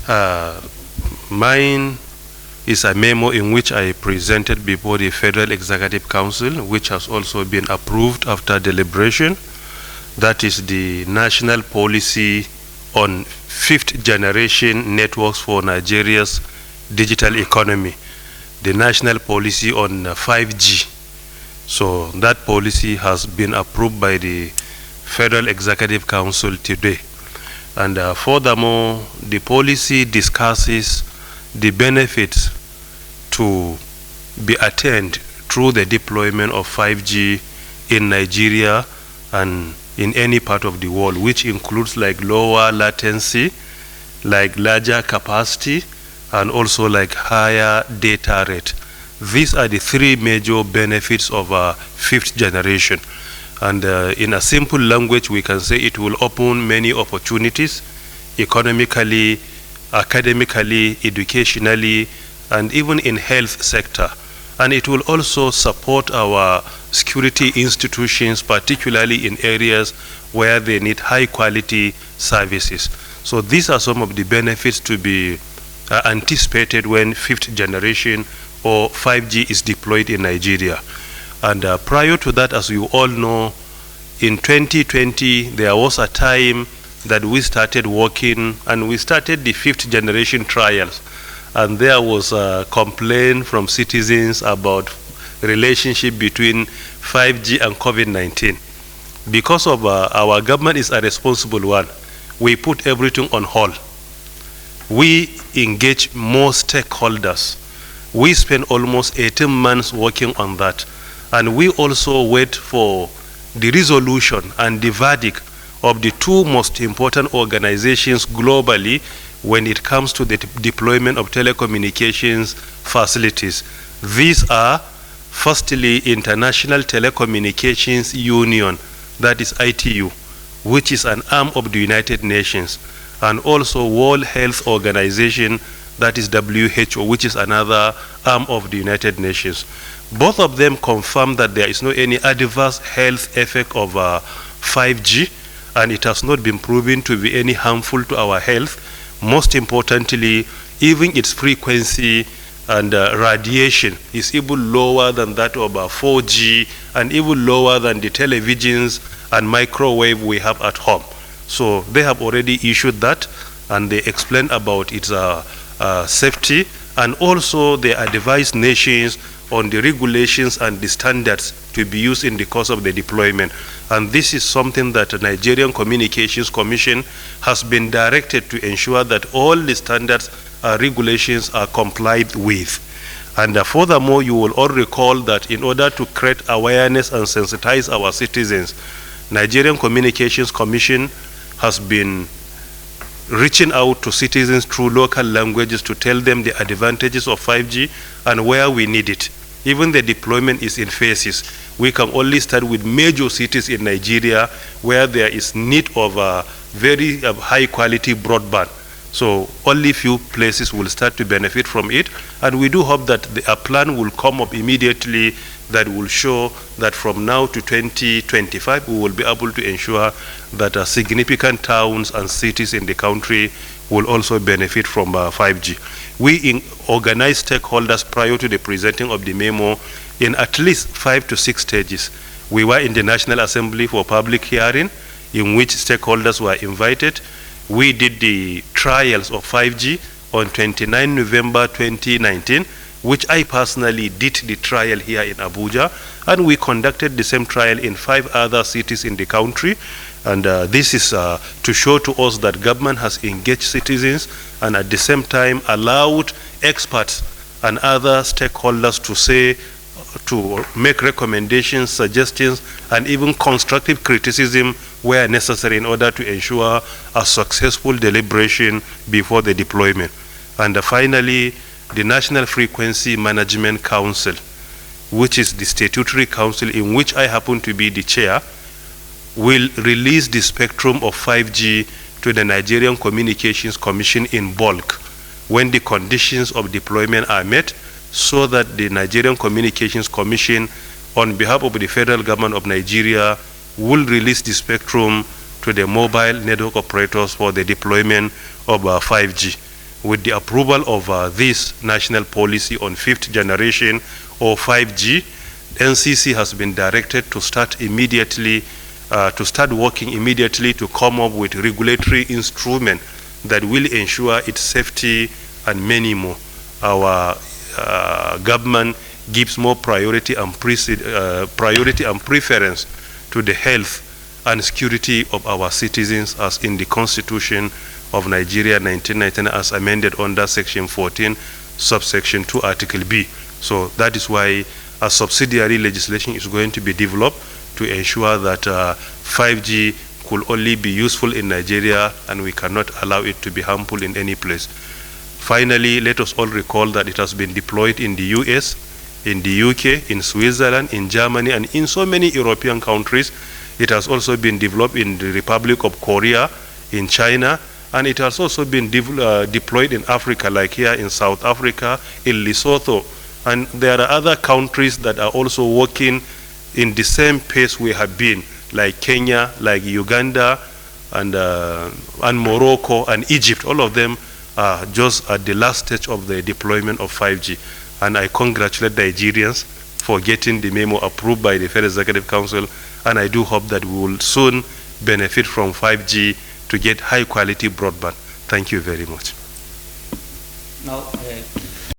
Mine is a memo in which I presented before the Federal Executive Council, which has also been approved after deliberation. That is the National Policy on Fifth Generation Networks for Nigeria's Digital Economy, the National Policy on 5G. So that policy has been approved by the Federal Executive Council today. And furthermore, the policy discusses the benefits to be attained through the deployment of 5G in Nigeria and in any part of the world, which includes like lower latency, like larger capacity, and also like higher data rate. These are the three major benefits of fifth generation. And in a simple language, we can say it will open many opportunities economically, academically, educationally, and even in health sector. And it will also support our security institutions, particularly in areas where they need high quality services. So these are some of the benefits to be anticipated when fifth generation or 5G is deployed in Nigeria. And prior to that, as you all know, in 2020, there was a time that we started working and we started the fifth generation trials. And there was a complaint from citizens about relationship between 5G and COVID-19. Because of our government is a responsible one, we put everything on hold. We engage more stakeholders. We spent almost 18 months working on that. And we also wait for the resolution and the verdict of the two most important organizations globally when it comes to the deployment of telecommunications facilities. These are, firstly, International Telecommunications Union, that is ITU, which is an arm of the United Nations, and also World Health Organization, that is WHO, which is another arm of the United Nations. Both of them confirm that there is no any adverse health effect of 5G, and it has not been proven to be any harmful to our health. Most importantly, even its frequency and radiation is even lower than that of 4G and even lower than the televisions and microwave we have at home. So they have already issued that, and they explain about its safety, and also they advise nations on the regulations and the standards to be used in the course of the deployment. And this is something that the Nigerian Communications Commission has been directed to ensure that all the standards and regulations are complied with. And furthermore, you will all recall that in order to create awareness and sensitize our citizens, Nigerian Communications Commission has been reaching out to citizens through local languages to tell them the advantages of 5G and where we need it. Even the deployment is in phases. We can only start with major cities in Nigeria where there is need of a very high quality broadband. So only few places will start to benefit from it. And we do hope that a plan will come up immediately that will show that from now to 2025, we will be able to ensure that significant towns and cities in the country will also benefit from 5G. We organize stakeholders prior to the presenting of the memo in at least 5 to 6 stages. We were in the National Assembly for public hearing, in which stakeholders were invited. We did the trials of 5G on 29 November 2019, which I personally did the trial here in Abuja, and we conducted the same trial in 5 other cities in the country. And this is to show to us that government has engaged citizens and at the same time allowed experts and other stakeholders to say, to make recommendations, suggestions, and even constructive criticism where necessary in order to ensure a successful deliberation before the deployment. And finally, the National Frequency Management Council, which is the statutory council in which I happen to be the chair, will release the spectrum of 5G to the Nigerian Communications Commission in bulk when the conditions of deployment are met, so that the Nigerian Communications Commission, on behalf of the federal government of Nigeria, will release the spectrum to the mobile network operators for the deployment of 5G. with the approval of this national policy on 5th generation or 5G, NCC has been directed to start immediately, to start working immediately to come up with regulatory instrument that will ensure its safety and many more. Our government gives more priority and preference to the health and security of our citizens as in the Constitution of Nigeria 1999 as amended under Section 14, subsection 2, Article B. So that is why a subsidiary legislation is going to be developed to ensure that 5G could only be useful in Nigeria and we cannot allow it to be harmful in any place. Finally, let us all recall that it has been deployed in the US, in the UK, in Switzerland, in Germany, and in so many European countries. It has also been developed in the Republic of Korea, in China, and it has also been deployed in Africa, like here in South Africa, in Lesotho. And there are other countries that are also working in the same pace we have been, like Kenya, like Uganda, and Morocco, and Egypt. All of them are just at the last stage of the deployment of 5G. And I congratulate Nigerians for getting the memo approved by the Federal Executive Council, and I do hope that we will soon benefit from 5G to get high quality broadband. Thank you very much. Now,